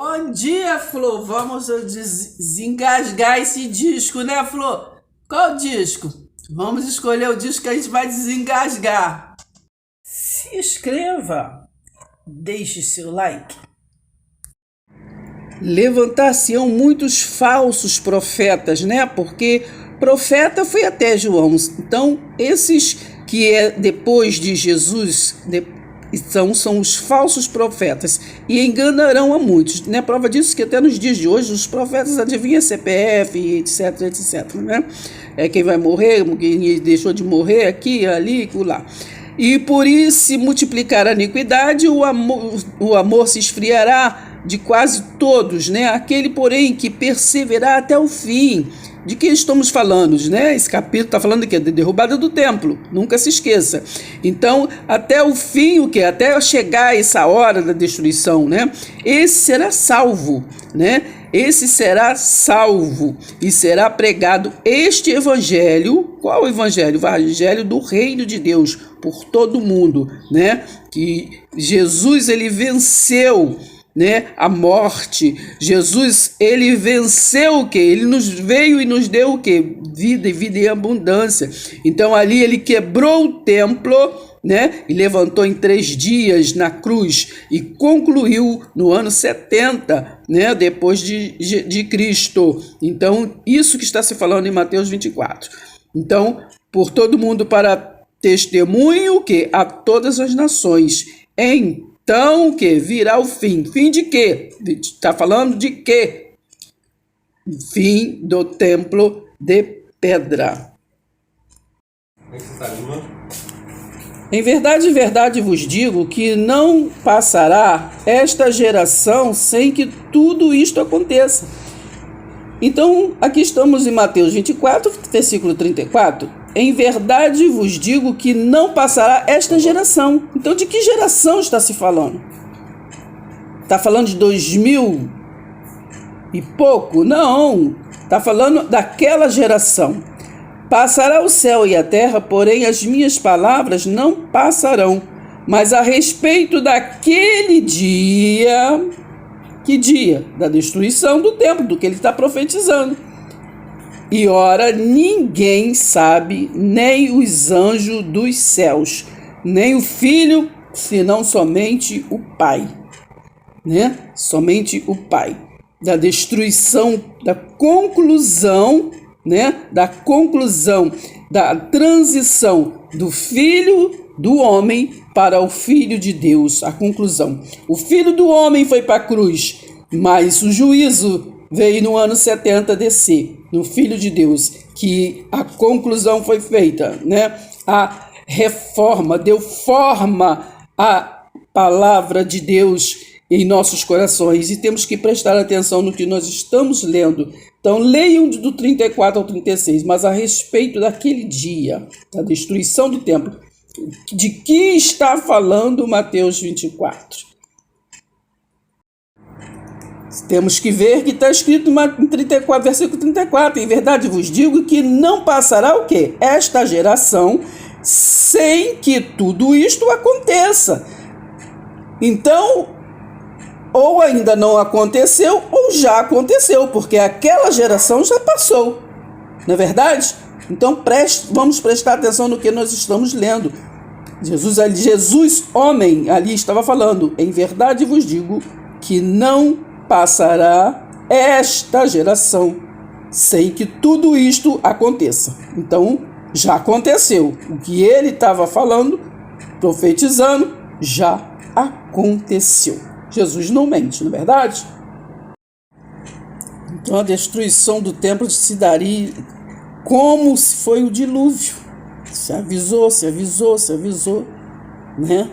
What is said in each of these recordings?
Bom dia, Flor. Vamos desengasgar esse disco, né, Flor? Qual disco? Vamos escolher o disco que a gente vai desengasgar. Se inscreva, deixe seu like. Levantar-se-ão muitos falsos profetas, né? Porque profeta foi até João. Então, esses que é depois de Jesus, são os falsos profetas e enganarão a muitos, né? Prova disso que até nos dias de hoje os profetas adivinham CPF, etc, né? Quem vai morrer, quem deixou de morrer aqui, ali, lá. E por isso se multiplicar a iniquidade, o amor se esfriará de quase todos, né? Aquele, porém, que perseverar até o fim. De que estamos falando, né? Esse capítulo está falando de quê? De derrubada do templo, nunca se esqueça. Então, até o fim, o quê? Até chegar essa hora da destruição, né? Esse será salvo, né? Esse será salvo e será pregado este evangelho. Qual evangelho? O evangelho do reino de Deus por todo mundo, né? Que Jesus, ele venceu, né, a morte. Jesus, ele venceu o quê? Ele nos veio e nos deu o quê? Vida e vida em abundância. Então ali ele quebrou o templo, né, e levantou em 3 dias na cruz e concluiu no ano 70, né, depois de Cristo. Então isso que está se falando em Mateus 24. Então, por todo mundo para testemunho que a todas as nações. Então, o que? Virá o fim. Fim de quê? Está falando de quê? Fim do templo de pedra. Em verdade vos digo que não passará esta geração sem que tudo isto aconteça. Então, aqui estamos em Mateus 24, versículo 34. Em verdade vos digo que não passará esta geração. Então, de que geração está se falando? Está falando de 2000 e pouco? Não, está falando daquela geração. Passará o céu e a terra, porém as minhas palavras não passarão. Mas a respeito daquele dia, que dia? Da destruição do templo, do que ele está profetizando. E ora, ninguém sabe, nem os anjos dos céus, nem o Filho, senão somente o Pai, né? Somente o Pai. Da destruição, da conclusão, né? Da conclusão, da transição do Filho do homem para o Filho de Deus. A conclusão. O Filho do homem foi para a cruz, mas o juízo veio no ano 70 descer, no Filho de Deus, que a conclusão foi feita, né? A reforma deu forma à palavra de Deus em nossos corações e temos que prestar atenção no que nós estamos lendo. Então, leiam do 34 ao 36, mas a respeito daquele dia, da destruição do templo, de que está falando Mateus 24? Temos que ver que está escrito em 34, versículo 34. Em verdade vos digo que não passará o quê? Esta geração sem que tudo isto aconteça. Então, ou ainda não aconteceu, ou já aconteceu, porque aquela geração já passou. Não é verdade? Então, vamos prestar atenção no que nós estamos lendo. Jesus, homem, ali estava falando. Em verdade vos digo que não passará esta geração sem que tudo isto aconteça. Então, já aconteceu. O que ele estava falando, profetizando, já aconteceu. Jesus não mente, não é verdade? Então, a destruição do templo se daria como se foi o dilúvio. Se avisou, né?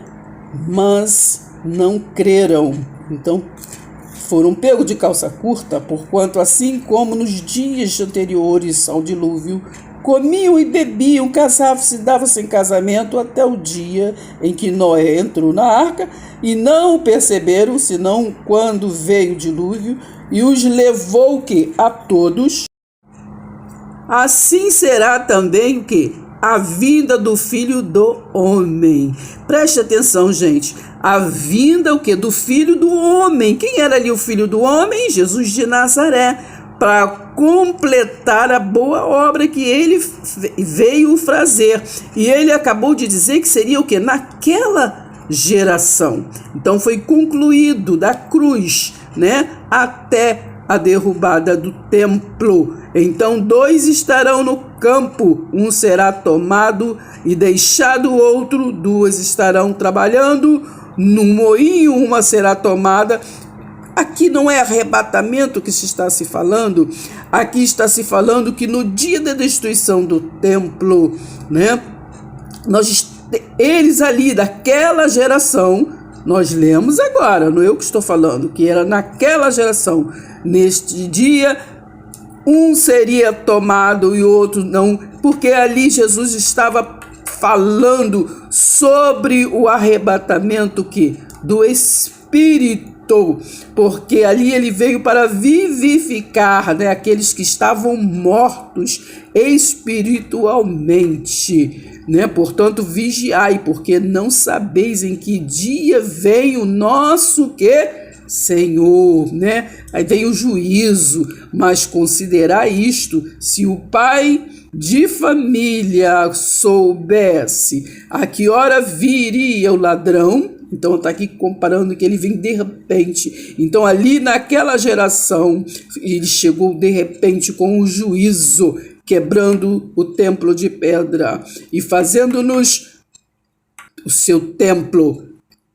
Mas não creram. Então, foram pegos de calça curta, porquanto assim como nos dias anteriores ao dilúvio, comiam e bebiam, casavam-se e davam-se em casamento até o dia em que Noé entrou na arca, e não o perceberam, senão quando veio o dilúvio, e os levou o quê? A todos. Assim será também o quê? A vinda do Filho do Homem. Preste atenção, gente. a vinda o quê? Do Filho do Homem. Quem era ali o Filho do Homem? Jesus de Nazaré, para completar a boa obra que ele veio fazer. E ele acabou de dizer que seria o quê? Naquela geração. Então foi concluído da cruz, né, até a derrubada do templo. Então 2 estarão no campo, um será tomado e deixado o outro, 2 estarão trabalhando no moinho, uma será tomada. Aqui não é arrebatamento que se está se falando, aqui está se falando que no dia da destruição do templo, né, eles ali daquela geração, nós lemos agora, não é eu que estou falando, que era naquela geração, neste dia, um seria tomado e o outro não, porque ali Jesus estava falando sobre o arrebatamento do Espírito, porque ali ele veio para vivificar, né, aqueles que estavam mortos espiritualmente, né? Portanto, vigiai, porque não sabeis em que dia vem o nosso Senhor, né? Aí vem o juízo, mas considerai isto: se o pai de família soubesse a que hora viria o ladrão, então está aqui comparando que ele vem de repente. Então ali naquela geração, ele chegou de repente com o juízo, quebrando o templo de pedra e fazendo-nos o seu templo.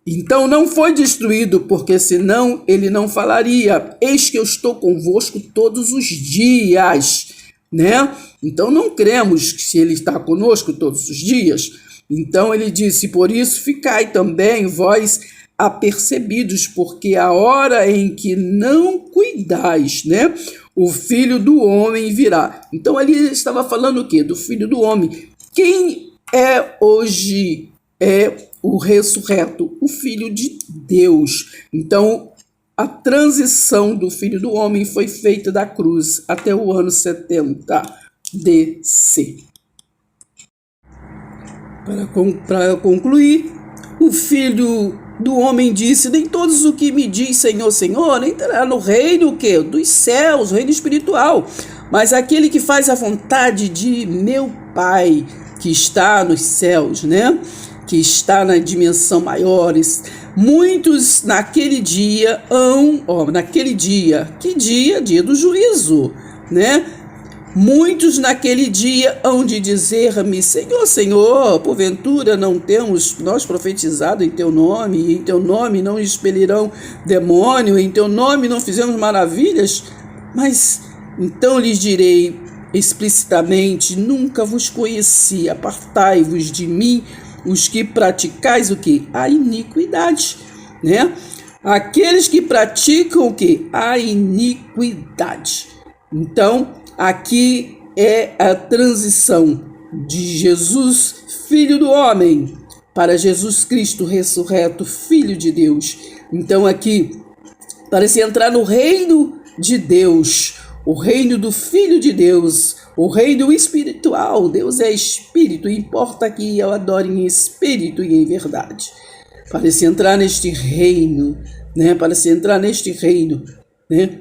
Então não foi destruído, porque senão ele não falaria: eis que eu estou convosco todos os dias, né? Então não cremos que se ele está conosco todos os dias. Então ele disse: por isso ficai também vós apercebidos, porque a hora em que não cuidais, né, o Filho do Homem virá. Então ali ele estava falando o quê? Do Filho do Homem. Quem é hoje o ressurreto? O Filho de Deus. Então a transição do Filho do Homem foi feita da cruz até o ano 70 DC. Para concluir, o Filho do Homem disse: nem todos o que me diz Senhor, Senhor, entrará no reino dos céus, reino espiritual, mas aquele que faz a vontade de meu Pai, que está nos céus, né? Que está na dimensão maiores. Muitos naquele dia que dia? Dia do juízo, né? Muitos naquele dia hão de dizer-me: Senhor, Senhor, porventura não temos nós profetizado em teu nome, e em teu nome não expelirão demônio, em teu nome não fizemos maravilhas? Mas então lhes direi explicitamente: nunca vos conheci, apartai-vos de mim, os que praticais o quê? A iniquidade, né? Aqueles que praticam o quê? A iniquidade. Então, aqui é a transição de Jesus, Filho do Homem, para Jesus Cristo ressurreto, Filho de Deus. Então aqui, para se entrar no reino de Deus, o reino do Filho de Deus, o reino espiritual. Deus é espírito, importa que eu adore em espírito e em verdade. Para se entrar neste reino, né?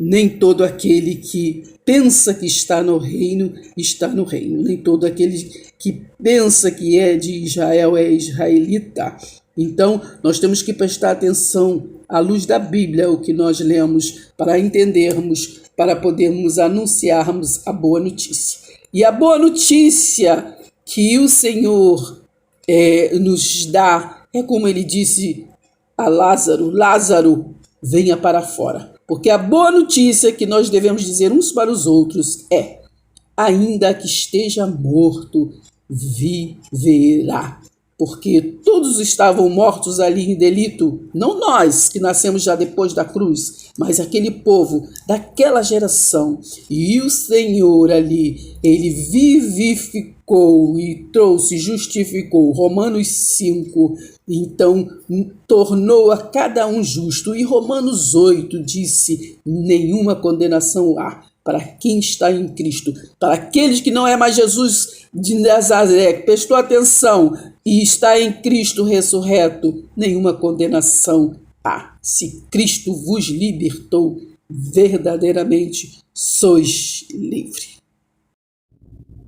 Nem todo aquele que pensa que está no reino, está no reino. Nem todo aquele que pensa que é de Israel é israelita. Então, nós temos que prestar atenção à luz da Bíblia, o que nós lemos, para entendermos, para podermos anunciarmos a boa notícia. E a boa notícia que o Senhor nos dá é como ele disse a Lázaro: Lázaro, venha para fora. Porque a boa notícia que nós devemos dizer uns para os outros é: ainda que esteja morto, viverá. Porque todos estavam mortos ali em delito, não nós que nascemos já depois da cruz, mas aquele povo daquela geração. E o Senhor ali, ele vivificou e trouxe, justificou. Romanos 5, então tornou a cada um justo. E Romanos 8 disse: nenhuma condenação há para quem está em Cristo, para aqueles que não é mais Jesus de Nazaré, que prestou atenção e está em Cristo ressurreto, nenhuma condenação há. Se Cristo vos libertou, verdadeiramente sois livre.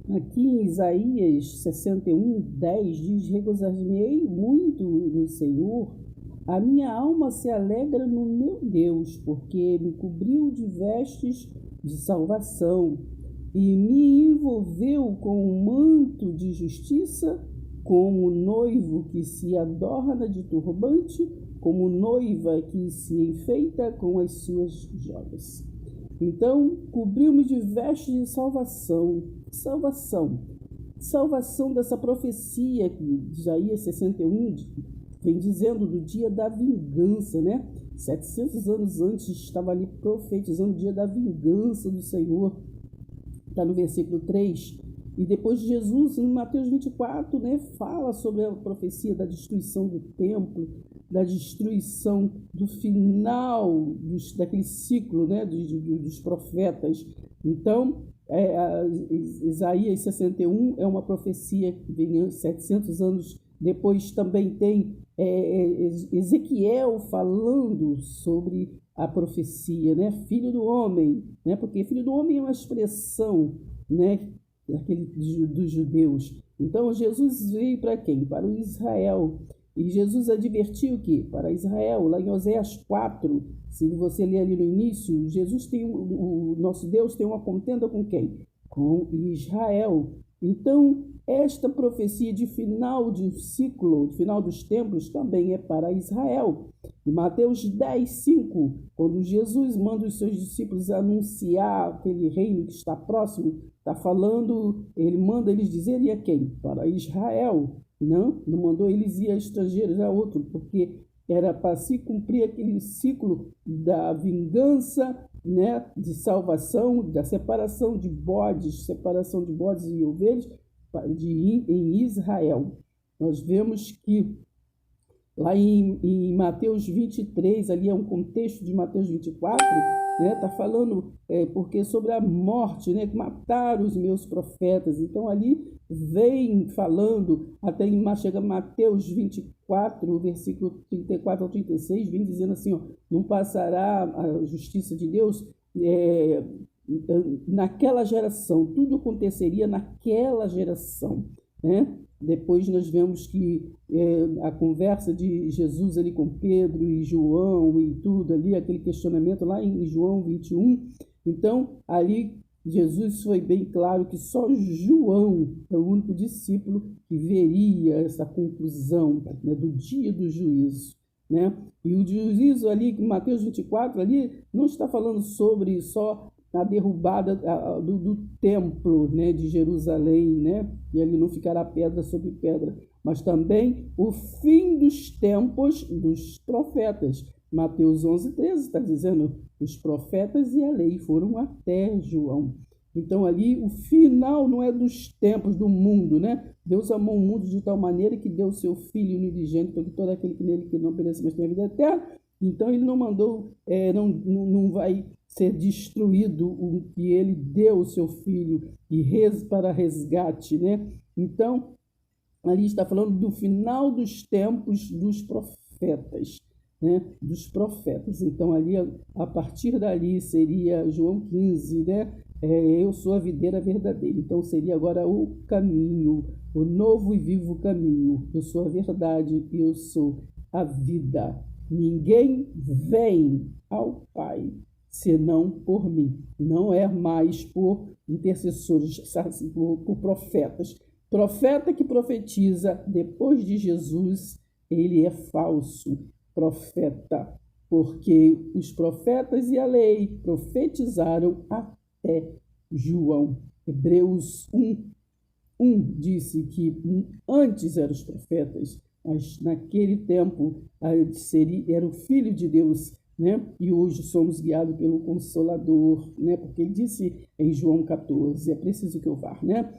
Aqui em Isaías 61:10 diz: regozijar-me-ei muito no Senhor, a minha alma se alegra no meu Deus, porque me cobriu de vestes de salvação e me envolveu com um manto de justiça, como noivo que se adorna de turbante, como noiva que se enfeita com as suas joias. Então, cobriu-me de vestes de salvação, salvação dessa profecia que Isaías 61 vem dizendo do dia da vingança, né? 700 anos antes estava ali profetizando o dia da vingança do Senhor. Está no versículo 3. E depois Jesus, em Mateus 24, né, fala sobre a profecia da destruição do templo, da destruição do final daquele ciclo, né, dos profetas. Então, Isaías 61 é uma profecia que vem 700 anos depois. Também tem Ezequiel falando sobre a profecia, né? Filho do homem, né? Porque filho do homem é uma expressão, né, dos judeus. Então Jesus veio para quem? Para o Israel. E Jesus advertiu que para Israel, lá em Oséias 4, se você ler ali no início, Jesus o nosso Deus tem uma contenda com quem? Com Israel. Então, esta profecia de final de um ciclo, final dos tempos, também é para Israel. Em Mateus 10:5, quando Jesus manda os seus discípulos anunciar aquele reino que está próximo, está falando, ele manda eles dizerem a quem? Para Israel. Não mandou eles ir a estrangeiros, a outro, porque era para se cumprir aquele ciclo da vingança, né, de salvação, da separação de bodes e ovelhas em Israel. Nós vemos que lá em Mateus 23, ali é um contexto de Mateus 24, né, tá falando porque sobre a morte, né, que mataram os meus profetas. Então ali vem falando, até chega Mateus 24, versículo 34 ao 36, vem dizendo assim, ó, não passará a justiça de Deus naquela geração, tudo aconteceria naquela geração, né? Depois nós vemos que a conversa de Jesus ali com Pedro e João e tudo ali, aquele questionamento lá em João 21. Então, ali Jesus foi bem claro que só João é o único discípulo que veria essa conclusão, né, do dia do juízo, né? E o juízo ali, em Mateus 24, ali não está falando sobre só a derrubada do templo, né, de Jerusalém, né? E ali não ficará pedra sobre pedra, mas também o fim dos tempos dos profetas. Mateus 11:13 está dizendo, os profetas e a lei foram até João. Então ali o final não é dos tempos do mundo, né? Deus amou o mundo de tal maneira que deu o seu Filho unigênito para que todo aquele que nele que não pereça, mas tenha vida eterna. Então ele não mandou, não vai ser destruído o que ele deu o seu Filho para resgate, né? Então ali está falando do final dos tempos dos profetas, né? Dos profetas. Então ali a partir dali seria João 15, né? Eu sou a videira verdadeira. Então seria agora o caminho, o novo e vivo caminho. Eu sou a verdade e eu sou a vida. Ninguém vem ao Pai senão por mim. Não é mais por intercessores, por profetas. Profeta que profetiza depois de Jesus, ele é falso profeta, porque os profetas e a lei profetizaram até João. Hebreus 1:1 disse que antes eram os profetas, mas naquele tempo era o Filho de Deus, né? E hoje somos guiados pelo Consolador, né? Porque ele disse em João 14, é preciso que eu vá, né?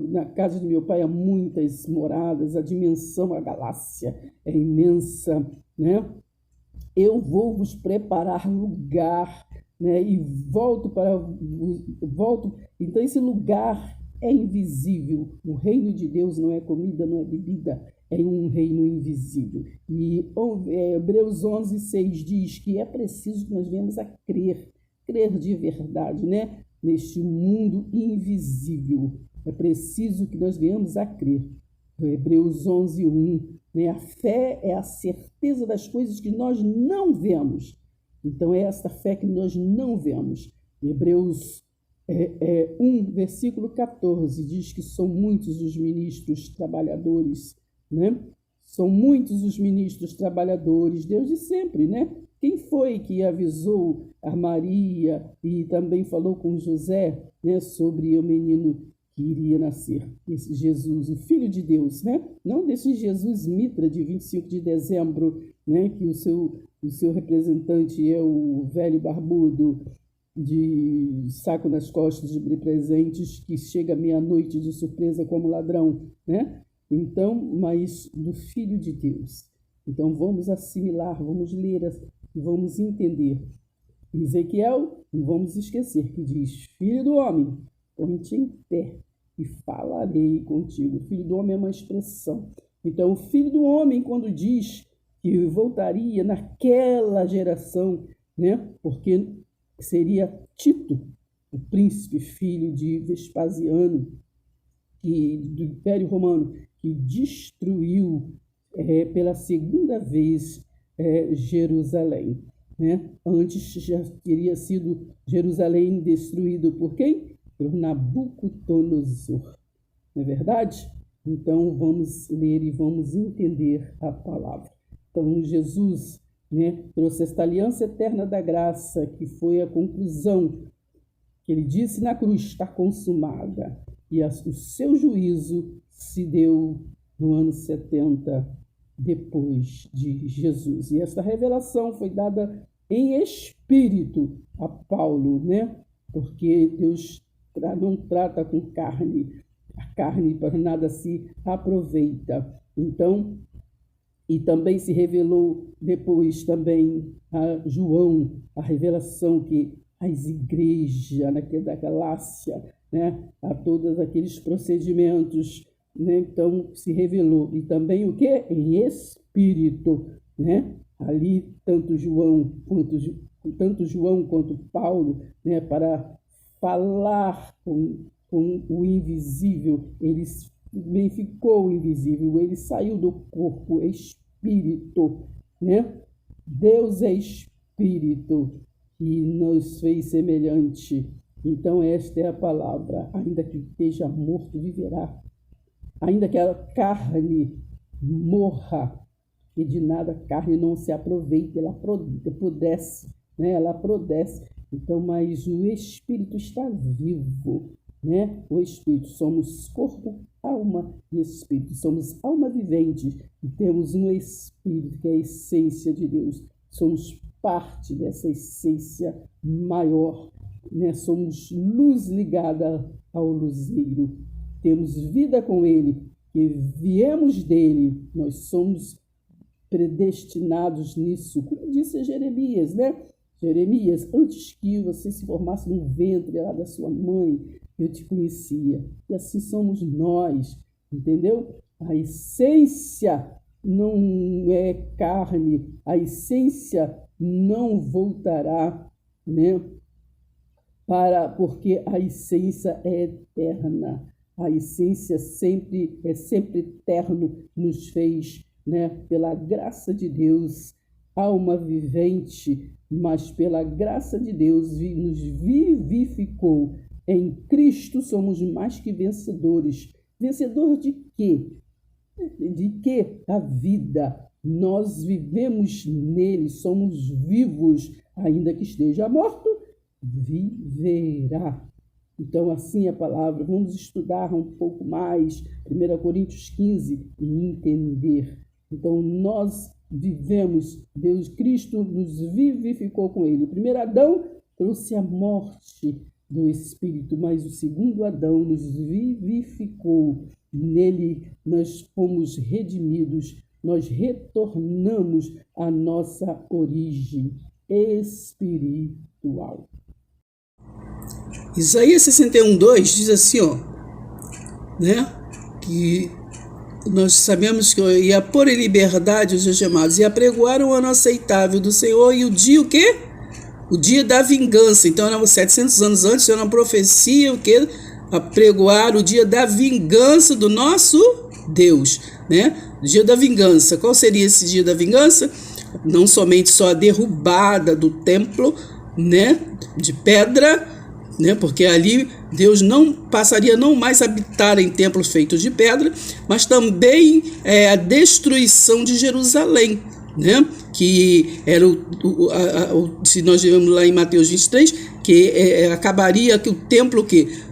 Na casa de meu pai há muitas moradas, a dimensão, a galáxia é imensa, né? Eu vou vos preparar lugar né, e volto. Então esse lugar é invisível. O reino de Deus não é comida, não é bebida, é um reino invisível. E Hebreus 11:6 diz que é preciso que nós venhamos a crer de verdade, né? Neste mundo invisível. É preciso que nós venhamos a crer. Hebreus 11:1, né? A fé é a certeza das coisas que nós não vemos. Então é esta fé que nós não vemos. Hebreus 1, versículo 14, diz que são muitos os ministros trabalhadores, né? São muitos os ministros trabalhadores, desde sempre, né? Quem foi que avisou a Maria e também falou com José, né, sobre o menino que iria nascer? Esse Jesus, o Filho de Deus, né? Não desse Jesus Mitra de 25 de dezembro, né, que o seu representante é o velho barbudo de saco nas costas de presentes que chega meia-noite de surpresa como ladrão, né? Então, mas do Filho de Deus. Então vamos assimilar, vamos ler e vamos entender. Ezequiel, não vamos esquecer que diz: Filho do homem, põe-te em pé e falarei contigo. Filho do homem é uma expressão. Então o Filho do homem, quando diz que voltaria naquela geração, né? Porque seria Tito, o príncipe filho de Vespasiano, do Império Romano, que destruiu pela segunda vez Jerusalém, né? Antes já teria sido Jerusalém destruído por quem? Por Nabucodonosor, não é verdade? Então vamos ler e vamos entender a palavra. Então Jesus, né, trouxe esta aliança eterna da graça, que foi a conclusão que ele disse na cruz: está consumada. E o seu juízo se deu no ano 70 depois de Jesus. E essa revelação foi dada em espírito a Paulo, né? Porque Deus não trata com carne. A carne para nada se aproveita. Então, e também se revelou depois também a João, a revelação que as igrejas da Galácia, né, a todos aqueles procedimentos, né, então se revelou. E também o quê? Em espírito, né? Ali tanto João quanto Paulo, né, para falar com o invisível, ele também ficou invisível, ele saiu do corpo, espírito, né? Deus é espírito e nos fez semelhante. Então esta é a palavra: ainda que esteja morto, viverá. Ainda que a carne morra, e de nada a carne não se aproveita, ela apodrece, né? Ela apodrece. Então, mas o espírito está vivo, né? O espírito, somos corpo, alma e espírito. Somos alma vivente e temos um espírito que é a essência de Deus. Somos parte dessa essência maior, né? Somos luz ligada ao luzeiro. Temos vida com Ele, que viemos dele. Nós somos predestinados nisso. Como disse Jeremias, né? Jeremias: antes que você se formasse no ventre lá da sua mãe, eu te conhecia. E assim somos nós, entendeu? A essência não é carne, a essência não voltará, né? Porque a essência é eterna. A essência sempre eterno, nos fez, né, pela graça de Deus, alma vivente, mas pela graça de Deus nos vivificou. Em Cristo somos mais que vencedores. Vencedor de quê? De que? A vida. Nós vivemos nele, somos vivos, ainda que esteja morto, viverá. Então, assim é a palavra. Vamos estudar um pouco mais 1 Coríntios 15 e entender. Então, nós vivemos, Deus, Cristo nos vivificou com ele. O primeiro Adão trouxe a morte do Espírito, mas o segundo Adão nos vivificou. Nele nós fomos redimidos, nós retornamos à nossa origem. espiritual. Isaías 61:2 diz assim, né, que nós sabemos que ia pôr em liberdade os algemados e apregoar o ano aceitável do Senhor e o dia o quê? O dia da vingança. Então, eram 700 anos antes, era uma profecia o quê? Apregoar o dia da vingança do nosso Deus, né? O dia da vingança. Qual seria esse dia da vingança? Não somente só a derrubada do templo, né, de pedra, né, porque ali Deus não passaria não mais a habitar em templos feitos de pedra, mas também a destruição de Jerusalém, né, que era se nós vemos lá em Mateus 23, que acabaria que o templo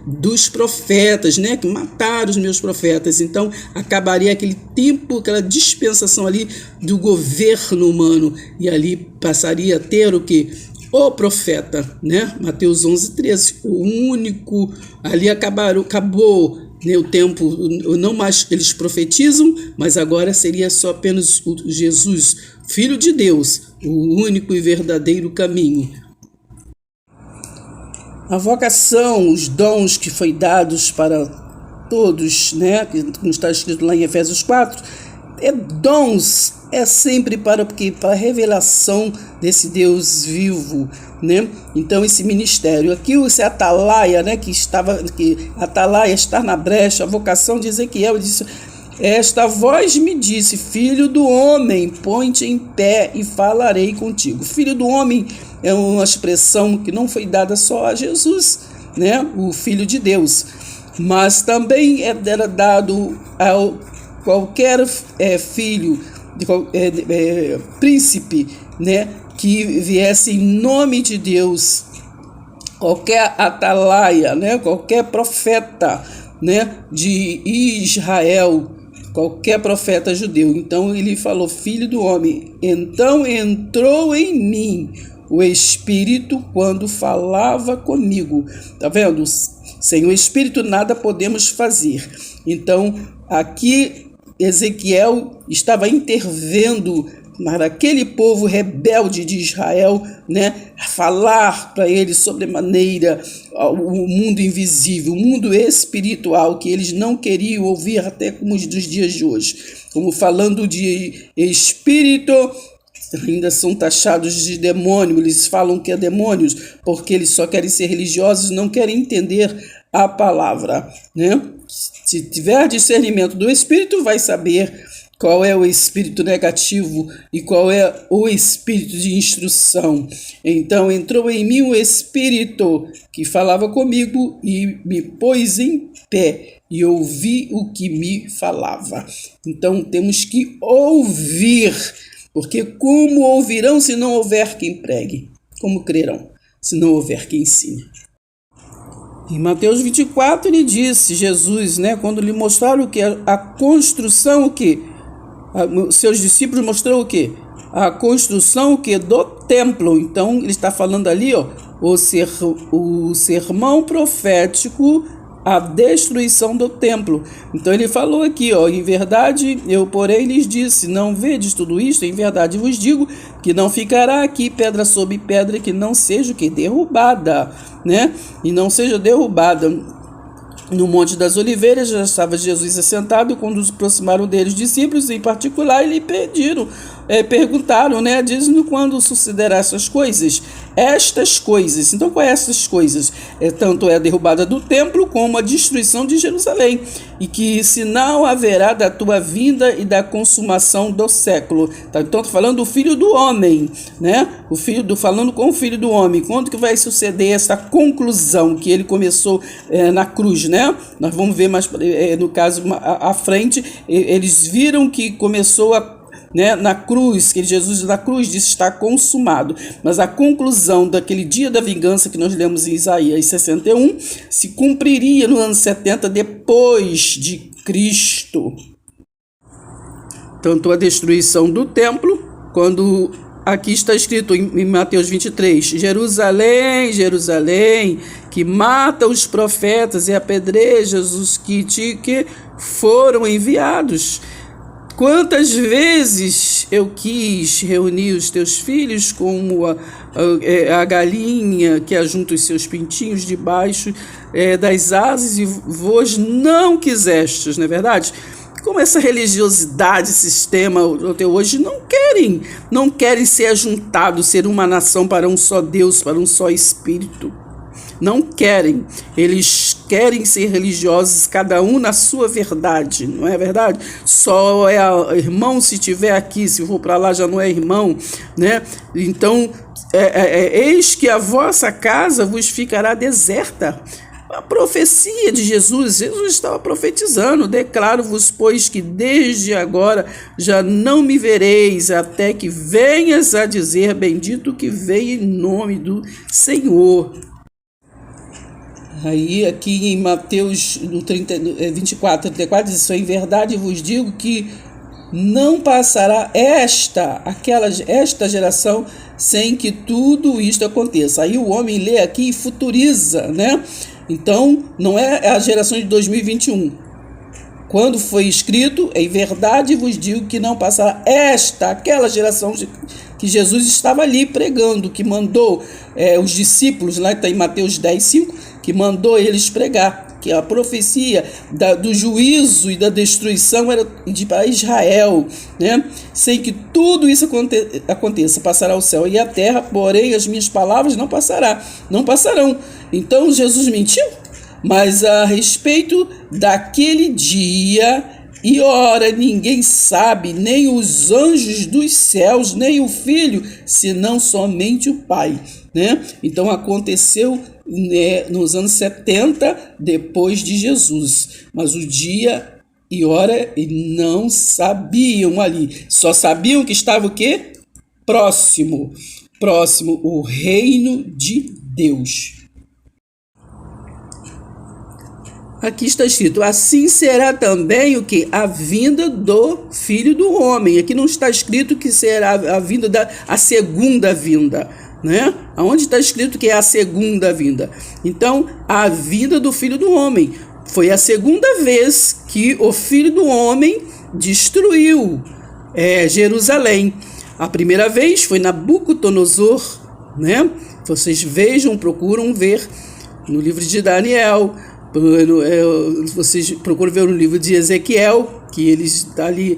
dos profetas, né, que mataram os meus profetas. Então acabaria aquele tempo, aquela dispensação ali do governo humano, e ali passaria a ter o que? O profeta, né? Mateus 11:13, o único, ali acabou, né, o tempo, não mais eles profetizam, mas agora seria só apenas o Jesus, Filho de Deus, o único e verdadeiro caminho. A vocação, os dons que foi dados para todos, né, como está escrito lá em Efésios 4, dons é sempre para a revelação desse Deus vivo, né? Então esse ministério aqui, esse atalaia, né, que atalaia está na brecha, a vocação de Ezequiel disse: esta voz me disse, filho do homem, põe-te em pé e falarei contigo. Filho do homem é uma expressão que não foi dada só a Jesus, né, o Filho de Deus, mas também era dado ao qualquer filho, príncipe, né, que viesse em nome de Deus, qualquer atalaia, né, qualquer profeta, né, de Israel, qualquer profeta judeu. Então ele falou: filho do homem, então entrou em mim o Espírito quando falava comigo. Tá vendo? Sem o Espírito nada podemos fazer. Então aqui Ezequiel estava intervendo para aquele povo rebelde de Israel, né, falar para eles sobremaneira o mundo invisível, o mundo espiritual, que eles não queriam ouvir até como os dos dias de hoje. Como falando de espírito, ainda são taxados de demônio, eles falam que é demônios, porque eles só querem ser religiosos, não querem entender a palavra, né? Se tiver discernimento do Espírito, vai saber qual é o espírito negativo e qual é o espírito de instrução. Então entrou em mim o Espírito que falava comigo e me pôs em pé e ouvi o que me falava. Então temos que ouvir, porque como ouvirão se não houver quem pregue? Como crerão se não houver quem ensine? Em Mateus 24 ele disse, Jesus, né, quando lhe mostraram o que a construção, o que seus discípulos mostrou o que? A construção o que? Do templo. Então ele está falando ali, o sermão profético, a destruição do templo. Então ele falou aqui, em verdade eu porém lhes disse, não vedes tudo isto? Em verdade vos digo que não ficará aqui pedra sobre pedra que não seja o que? Derrubada, né? E não seja derrubada. No Monte das Oliveiras já estava Jesus assentado, quando se aproximaram dele os discípulos, em particular, e lhe perguntaram, né, dizendo quando sucederá essas coisas. Estas coisas, então quais essas coisas? Tanto é a derrubada do templo como a destruição de Jerusalém, e que sinal haverá da tua vinda e da consumação do século. Então falando do Filho do Homem, né? Falando com o Filho do Homem, quando que vai suceder essa conclusão que ele começou na cruz, né? Nós vamos ver mais no caso à frente, eles viram que começou né, na cruz, que Jesus na cruz disse está consumado, mas a conclusão daquele dia da vingança que nós lemos em Isaías 61 se cumpriria no ano 70 depois de Cristo. Tanto a destruição do templo, quando aqui está escrito em Mateus 23, Jerusalém, Jerusalém, que mata os profetas e apedrejas os que foram enviados. Quantas vezes eu quis reunir os teus filhos como a galinha que ajunta os seus pintinhos debaixo das asas, e vos não quisestes, não é verdade? Como essa religiosidade, sistema até hoje, não querem ser ajuntados, ser uma nação para um só Deus, para um só Espírito. Não querem, eles querem ser religiosos, cada um na sua verdade, não é verdade? Só é irmão se estiver aqui, se for para lá já não é irmão, né? Então, eis que a vossa casa vos ficará deserta. A profecia de Jesus estava profetizando: declaro-vos, pois, que desde agora já não me vereis, até que venhas a dizer, bendito que veio em nome do Senhor. Aí aqui em Mateus 24, 34, diz: em verdade vos digo que não passará esta geração sem que tudo isto aconteça. Aí o homem lê aqui e futuriza, né? Então, não é a geração de 2021. Quando foi escrito, em verdade vos digo que não passará aquela geração que Jesus estava ali pregando, que mandou os discípulos, lá está em Mateus 10, 5, que mandou eles pregar, que a profecia do juízo e da destruição era para Israel, né? Sem que tudo isso aconteça, passará o céu e a terra, porém as minhas palavras não passarão. Então Jesus mentiu? Mas a respeito daquele dia e hora ninguém sabe, nem os anjos dos céus, nem o Filho, senão somente o Pai, né? Então aconteceu nos anos 70 depois de Jesus, mas o dia e hora não sabiam ali, só sabiam que estava o quê? Próximo o reino de Deus. Aqui está escrito: assim será também o que? A vinda do Filho do Homem. Aqui não está escrito que será a segunda vinda, né? Aonde está escrito que é a segunda vinda? Então, a vinda do Filho do Homem foi a segunda vez que o Filho do Homem destruiu Jerusalém. A primeira vez foi Nabucodonosor, né? Vocês procuram ver no livro de Daniel. Vocês procuram ver no livro de Ezequiel, que ele está ali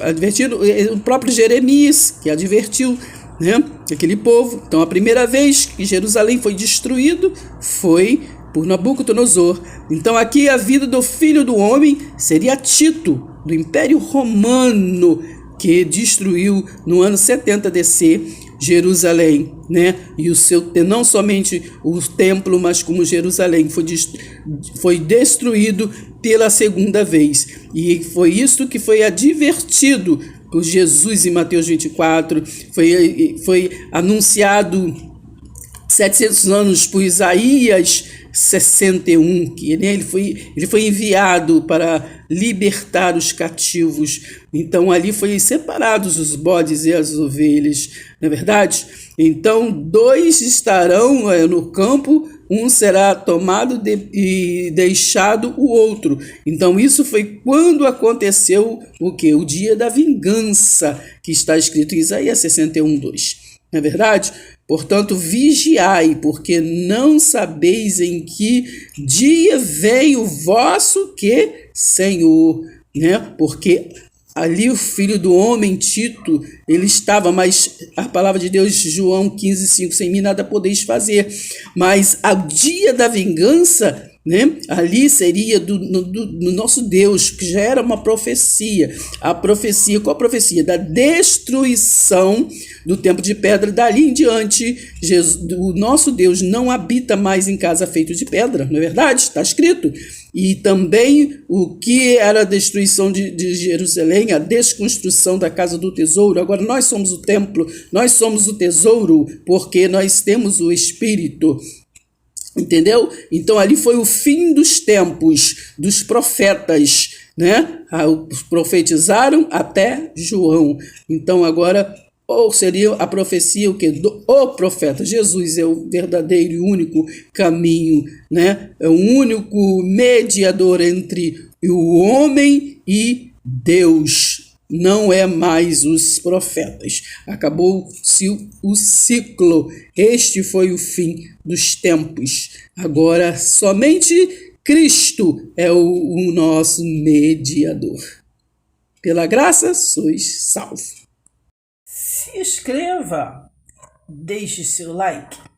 advertindo, o próprio Jeremias, que advertiu, né, aquele povo. Então, a primeira vez que Jerusalém foi destruído foi por Nabucodonosor. Então, aqui a vida do Filho do Homem seria Tito, do Império Romano, que destruiu no ano 70 DC Jerusalém, né? E não somente o templo, mas como Jerusalém foi destruído pela segunda vez. E foi isso que foi advertido por Jesus em Mateus 24, foi anunciado 700 anos por Isaías 61, que ele foi enviado para libertar os cativos. Então ali foi separados os bodes e as ovelhas, não é verdade? Então 2 estarão no campo, um será tomado e deixado o outro. Então isso foi quando aconteceu o quê? O dia da vingança, que está escrito em Isaías 61, 2. Não é verdade? Portanto, vigiai, porque não sabeis em que dia vem o vosso Senhor, né? Porque ali o Filho do Homem, Tito, ele estava, mas a palavra de Deus, João 15, 5, sem mim nada podeis fazer. Mas ao dia da vingança, né? Ali seria do nosso Deus, que já era uma profecia. Qual a profecia? Da destruição do templo de pedra. Dali em diante, o nosso Deus não habita mais em casa feita de pedra, não é verdade? Está escrito. E também o que era a destruição de Jerusalém, a desconstrução da casa do tesouro. Agora nós somos o templo, nós somos o tesouro, porque nós temos o Espírito. Entendeu? Então ali foi o fim dos tempos, dos profetas, né? Profetizaram até João. Então agora, ou seria a profecia o quê? O profeta. Jesus é o verdadeiro e único caminho, né? É o único mediador entre o homem e Deus. não é mais os profetas. Acabou-se o ciclo. Este foi o fim dos tempos. Agora somente Cristo é o nosso mediador. Pela graça sois salvos. Se inscreva, deixe seu like.